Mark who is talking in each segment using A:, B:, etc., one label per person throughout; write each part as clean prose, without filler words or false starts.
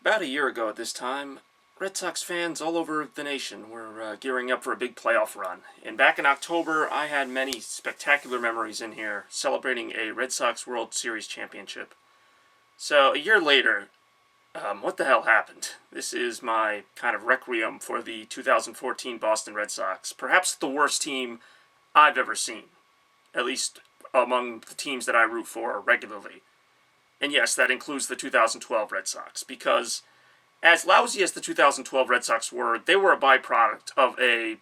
A: About a year ago at this time, Red Sox fans all over the nation were gearing up for a big playoff run. And back in October, I had many spectacular memories in here celebrating a Red Sox World Series championship. So, a year later, what the hell happened? This is my kind of requiem for the 2014 Boston Red Sox. Perhaps the worst team I've ever seen, at least among the teams that I root for regularly. And yes, that includes the 2012 Red Sox, because as lousy as the 2012 Red Sox were, they were a byproduct of a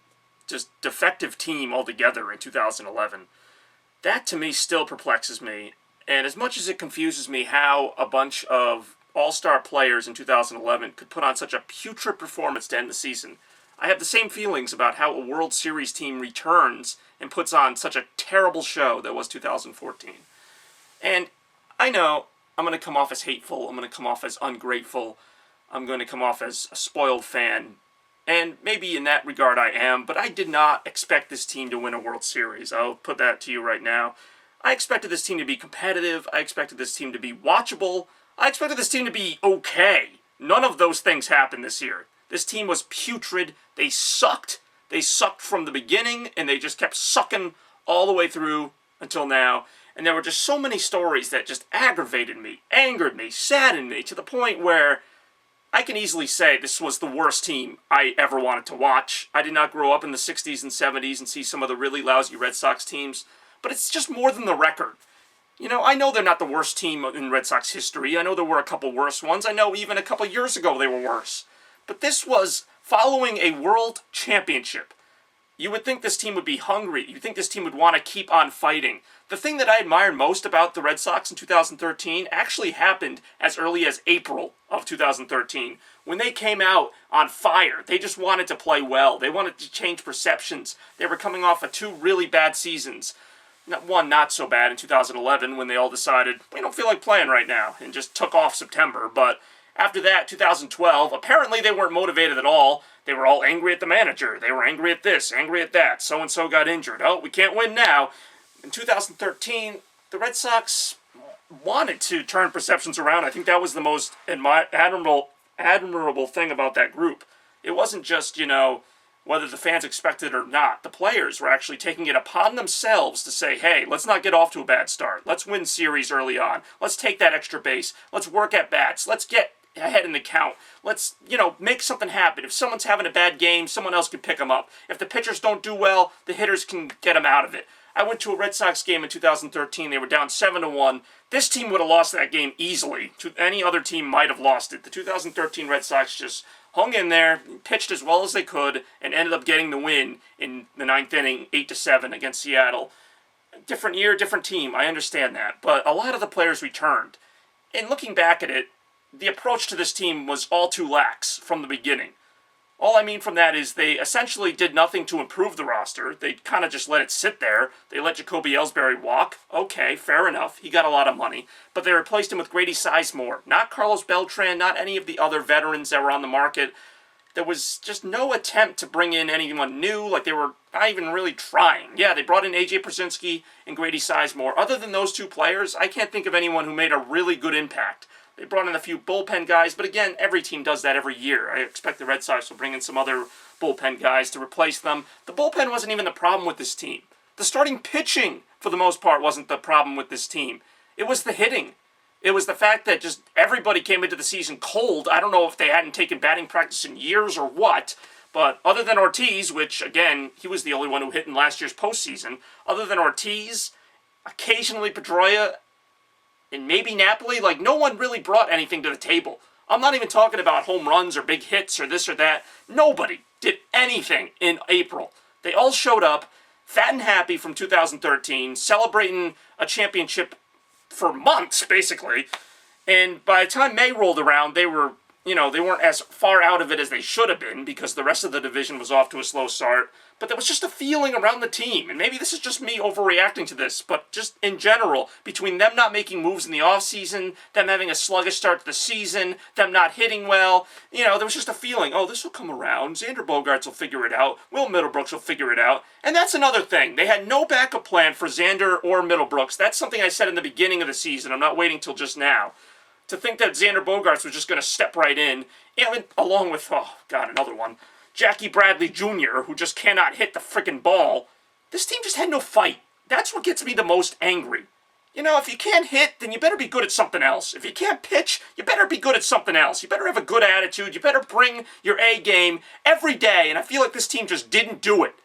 A: just defective team altogether in 2011. That to me still perplexes me, and as much as it confuses me how a bunch of all-star players in 2011 could put on such a putrid performance to end the season, I have the same feelings about how a World Series team returns and puts on such a terrible show that was 2014. And I know I'm going to come off as hateful, I'm going to come off as ungrateful, I'm going to come off as a spoiled fan, and maybe in that regard I am, but I did not expect this team to win a World Series. I'll put that to you right now. I expected this team to be competitive, I expected this team to be watchable, I expected this team to be okay. None of those things happened this year. This team was putrid, they sucked. They sucked from the beginning, and they just kept sucking all the way through until now. And there were just so many stories that just aggravated me, angered me, saddened me, to the point where I can easily say this was the worst team I ever wanted to watch. I did not grow up in the 60s and 70s and see some of the really lousy Red Sox teams, but it's just more than the record. You know, I know they're not the worst team in Red Sox history. I know there were a couple worse ones. I know even a couple years ago they were worse. But this was following a world championship. You would think this team would be hungry. You'd think this team would want to keep on fighting. The thing that I admired most about the Red Sox in 2013 actually happened as early as April of 2013, when they came out on fire. They just wanted to play well. They wanted to change perceptions. They were coming off of two really bad seasons. One not so bad in 2011 when they all decided, we don't feel like playing right now, and just took off September. But after that, 2012, apparently they weren't motivated at all. They were all angry at the manager. They were angry at this, angry at that. So-and-so got injured. Oh, we can't win now. In 2013, the Red Sox wanted to turn perceptions around. I think that was the most admirable thing about that group. It wasn't just, whether the fans expected it or not. The players were actually taking it upon themselves to say, hey, let's not get off to a bad start. Let's win series early on. Let's take that extra base. Let's work at bats. Let's get ahead in the count. Let's, make something happen. If someone's having a bad game, someone else can pick them up. If the pitchers don't do well, the hitters can get them out of it. I went to a Red Sox game in 2013. They were down 7-1. This team would have lost that game easily. Any other team might have lost it. The 2013 Red Sox just hung in there, pitched as well as they could, and ended up getting the win in the ninth inning, 8-7 against Seattle. Different year, different team. I understand that. But a lot of the players returned. And looking back at it, the approach to this team was all too lax from the beginning. All I mean from that is they essentially did nothing to improve the roster. They kind of just let it sit there. They let Jacoby Ellsbury walk. Okay, fair enough. He got a lot of money. But they replaced him with Grady Sizemore. Not Carlos Beltran, not any of the other veterans that were on the market. There was just no attempt to bring in anyone new. Like, they were not even really trying. Yeah, they brought in A.J. Pierzynski and Grady Sizemore. Other than those two players, I can't think of anyone who made a really good impact. They brought in a few bullpen guys, but again, every team does that every year. I expect the Red Sox will bring in some other bullpen guys to replace them. The bullpen wasn't even the problem with this team. The starting pitching, for the most part, wasn't the problem with this team. It was the hitting. It was the fact that just everybody came into the season cold. I don't know if they hadn't taken batting practice in years or what, but other than Ortiz, which, again, he was the only one who hit in last year's postseason, other than Ortiz, occasionally Pedroia, and maybe Napoli, no one really brought anything to the table. I'm not even talking about home runs or big hits or this or that. Nobody did anything in April. They all showed up, fat and happy from 2013, celebrating a championship for months, basically. And by the time May rolled around, they were, they weren't as far out of it as they should have been because the rest of the division was off to a slow start. But there was just a feeling around the team, and maybe this is just me overreacting to this, but just in general, between them not making moves in the offseason, them having a sluggish start to the season, them not hitting well, there was just a feeling, oh, this will come around, Xander Bogaerts will figure it out, Will Middlebrooks will figure it out, and that's another thing. They had no backup plan for Xander or Middlebrooks. That's something I said in the beginning of the season. I'm not waiting till just now. To think that Xander Bogaerts was just going to step right in, and along with, oh, God, another one, Jackie Bradley Jr., who just cannot hit the frickin' ball. This team just had no fight. That's what gets me the most angry. You know, if you can't hit, then you better be good at something else. If you can't pitch, you better be good at something else. You better have a good attitude. You better bring your A game every day, and I feel like this team just didn't do it.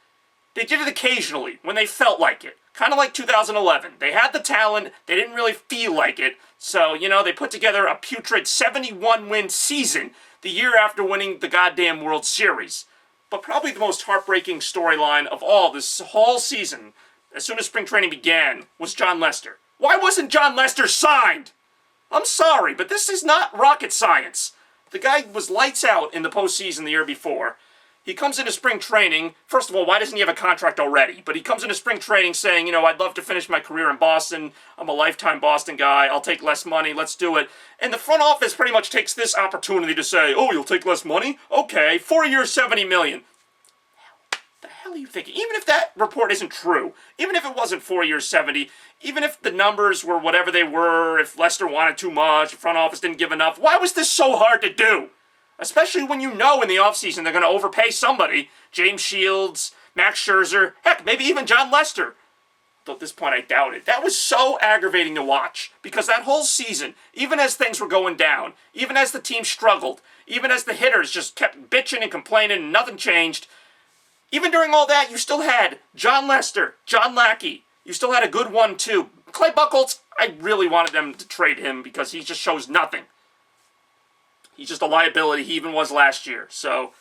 A: They did it occasionally, when they felt like it. Kind of like 2011. They had the talent, they didn't really feel like it, so, you know, they put together a putrid 71-win season the year after winning the goddamn World Series. But probably the most heartbreaking storyline of all this whole season, as soon as spring training began, was Jon Lester. Why wasn't Jon Lester signed? I'm sorry, but this is not rocket science. The guy was lights out in the postseason the year before. He comes into spring training. First of all, why doesn't he have a contract already? But he comes into spring training saying, you know, I'd love to finish my career in Boston. I'm a lifetime Boston guy. I'll take less money. Let's do it. And the front office pretty much takes this opportunity to say, oh, you'll take less money? Okay, 4 years, $70 million. The hell are you thinking? Even if that report isn't true, even if it wasn't 4 years, 70, even if the numbers were whatever they were, if Lester wanted too much, the front office didn't give enough, why was this so hard to do? Especially when you know in the offseason they're going to overpay somebody. James Shields, Max Scherzer, heck, maybe even Jon Lester. Though at this point I doubt it. That was so aggravating to watch. Because that whole season, even as things were going down, even as the team struggled, even as the hitters just kept bitching and complaining and nothing changed, even during all that, you still had Jon Lester, John Lackey. You still had a good one, too. Clay Buchholz, I really wanted them to trade him because he just shows nothing. He's just a liability. He even was last year. So,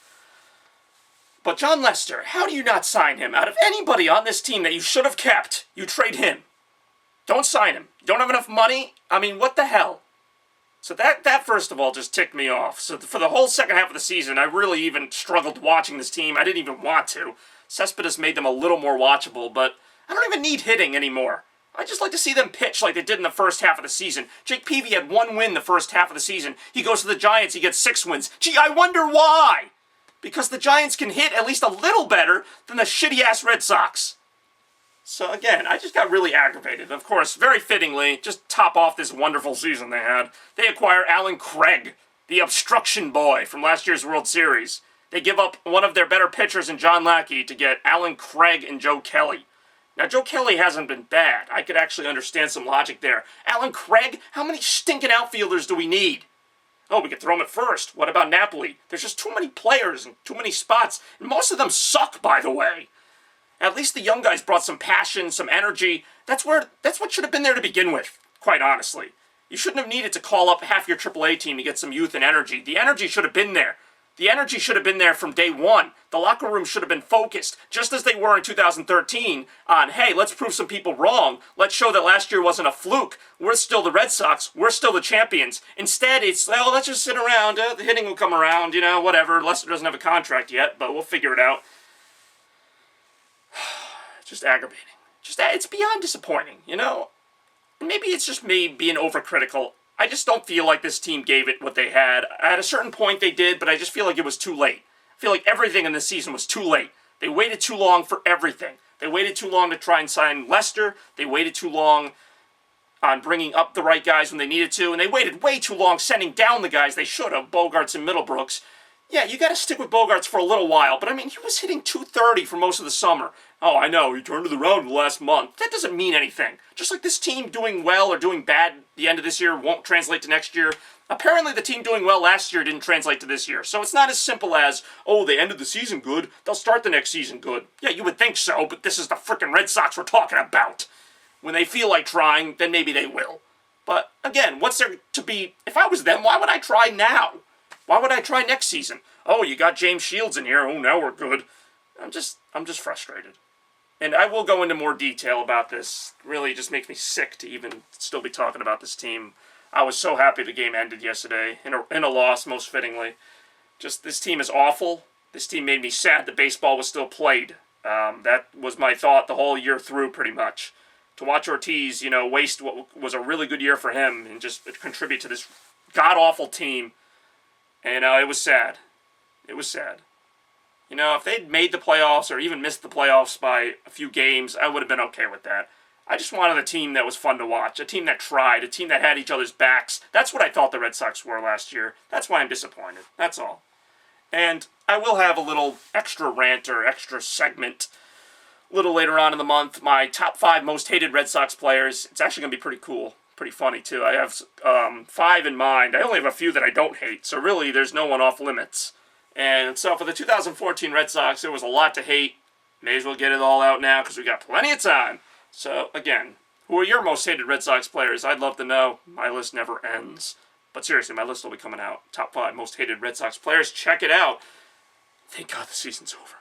A: but Jon Lester, how do you not sign him? Out of anybody on this team that you should have kept, you trade him. Don't sign him. You don't have enough money? I mean, what the hell? So that first of all just ticked me off. So for the whole second half of the season, I really even struggled watching this team. I didn't even want to. Cespedes made them a little more watchable, but I don't even need hitting anymore. I just like to see them pitch like they did in the first half of the season. Jake Peavy had 1 win the first half of the season. He goes to the Giants, he gets 6 wins. Gee, I wonder why! Because the Giants can hit at least a little better than the shitty-ass Red Sox. So again, I just got really aggravated. Of course, very fittingly, just top off this wonderful season they had, they acquire Alan Craig, the obstruction boy from last year's World Series. They give up one of their better pitchers in John Lackey to get Alan Craig and Joe Kelly. Now, Joe Kelly hasn't been bad. I could actually understand some logic there. Alan Craig? How many stinking outfielders do we need? Oh, we could throw him at first. What about Napoli? There's just too many players and too many spots, and most of them suck, by the way. At least the young guys brought some passion, some energy. That's what should have been there to begin with, quite honestly. You shouldn't have needed to call up half your AAA team to get some youth and energy. The energy should have been there. The energy should have been there from day one. The locker room should have been focused, just as they were in 2013, on, hey, let's prove some people wrong. Let's show that last year wasn't a fluke. We're still the Red Sox. We're still the champions. Instead, it's, well, let's just sit around. The hitting will come around, you know, whatever. Lester doesn't have a contract yet, but we'll figure it out. Just aggravating. It's beyond disappointing, you know? Maybe it's just me being overcritical. I just don't feel like this team gave it what they had. At a certain point they did, but I just feel like it was too late. I feel like everything in this season was too late. They waited too long for everything. They waited too long to try and sign Lester. They waited too long on bringing up the right guys when they needed to. And they waited way too long sending down the guys they should have, Bogaerts and Middlebrooks. Yeah, you got to stick with Bogaerts for a little while. But, I mean, he was hitting .230 for most of the summer. Oh, I know, he turned it around the last month. That doesn't mean anything. Just like this team doing well or doing bad the end of this year won't translate to next year. Apparently the team doing well last year didn't translate to this year. So it's not as simple as, oh, they ended the season good, they'll start the next season good. Yeah, you would think so, but this is the frickin' Red Sox we're talking about. When they feel like trying, then maybe they will. But, again, what's there to be... If I was them, why would I try now? Why would I try next season? Oh, you got James Shields in here. Oh, now we're good. I'm just frustrated. And I will go into more detail about this. It really just makes me sick to even still be talking about this team. I was so happy the game ended yesterday, in a loss, most fittingly. Just, this team is awful. This team made me sad that baseball was still played. That was my thought the whole year through, pretty much. To watch Ortiz, waste what was a really good year for him and just contribute to this god-awful team. And it was sad. It was sad. If they'd made the playoffs or even missed the playoffs by a few games, I would have been okay with that. I just wanted a team that was fun to watch, a team that tried, a team that had each other's backs. That's what I thought the Red Sox were last year. That's why I'm disappointed. That's all. And I will have a little extra rant or extra segment a little later on in the month. My top 5 most hated Red Sox players. It's actually going to be pretty cool. Pretty funny, too. I have 5 in mind. I only have a few that I don't hate, so really there's no one off limits. And so for the 2014 Red Sox, there was a lot to hate. May as well get it all out now because we got plenty of time. So, again, who are your most hated Red Sox players? I'd love to know. My list never ends. But seriously, my list will be coming out. Top 5 most hated Red Sox players. Check it out. Thank God the season's over.